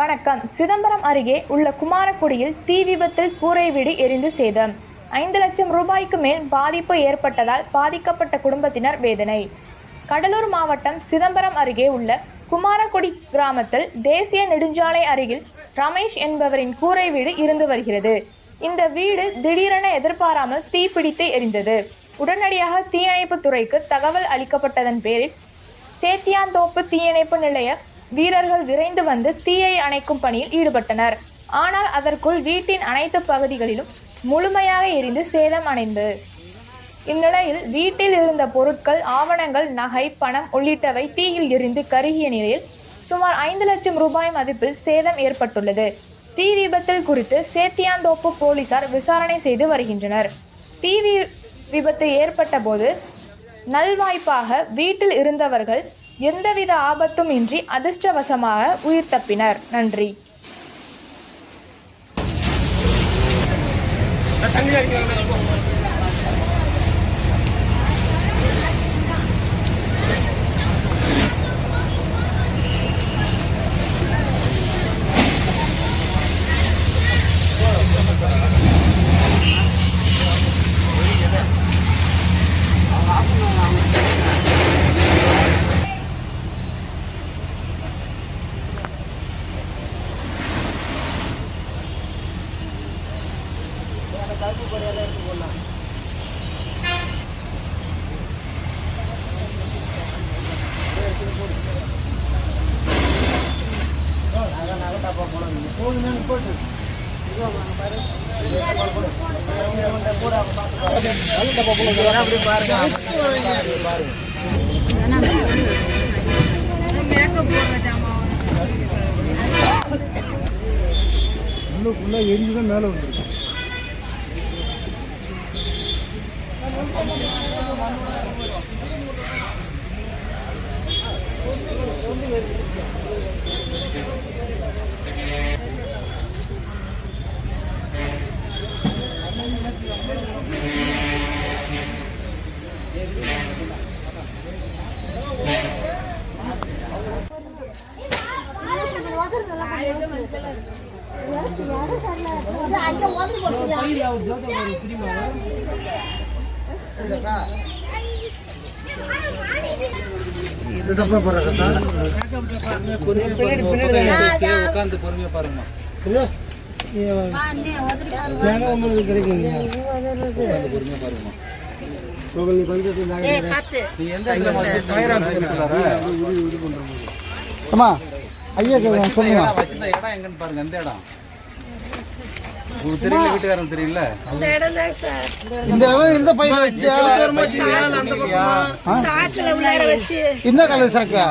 வணக்கம். சிதம்பரம் அருகே உள்ள குமாரக்குடியில் தீ விபத்தில் கூரை வீடு எரிந்து சேதம். 5 லட்சம் ரூபாய்க்கு மேல் பாதிப்பு ஏற்பட்டதால் பாதிக்கப்பட்ட குடும்பத்தினர் வேதனை. கடலூர் மாவட்டம் சிதம்பரம் அருகே உள்ள குமாரக்குடி கிராமத்தில் தேசிய நெடுஞ்சாலை அருகில் ரமேஷ் என்பவரின் கூரை வீடு இருந்து வருகிறது. இந்த வீடு திடீரென எதிர்பாராமல் தீப்பிடித்து எரிந்தது. உடனடியாக தீயணைப்பு துறைக்கு தகவல் அளிக்கப்பட்டதன் பேரில் சேத்தியாந்தோப்பு தீயணைப்பு நிலைய வீரர்கள் விரைந்து வந்து தீயை அணைக்கும் பணியில் ஈடுபட்டனர். ஆனால் அதற்குள் வீட்டின் அனைத்து பகுதிகளிலும் முழுமையாக எரிந்து சேதம் அடைந்தது. இந்நிலையில் வீட்டில் இருந்த பொருட்கள், ஆவணங்கள், நகை, பணம் உள்ளிட்டவை தீயில் எரிந்து கருகிய நிலையில் சுமார் 5 லட்சம் ரூபாய் மதிப்பில் சேதம் ஏற்பட்டுள்ளது. தீ விபத்தில் குறித்து சேத்தியாந்தோப்பு போலீசார் விசாரணை செய்து வருகின்றனர். தீ விபத்து ஏற்பட்ட போது நல்வாய்ப்பாக வீட்டில் இருந்தவர்கள் எந்தவித ஆபத்தும் இன்றி அதிர்ஷ்டவசமாக உயிர் தப்பினர். நன்றி. எரிஞ்சுதான் மேல வந்துருக்கு. ஐயா சொல்லுங்க, இடம் எங்கன்னு பாருங்க. இந்த இடம் தெரியல, வீட்டுக்காரன் தெரியல. இந்த இடம் எந்த பையில வச்சு என்ன கலர் சாக்கா?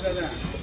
Gracias.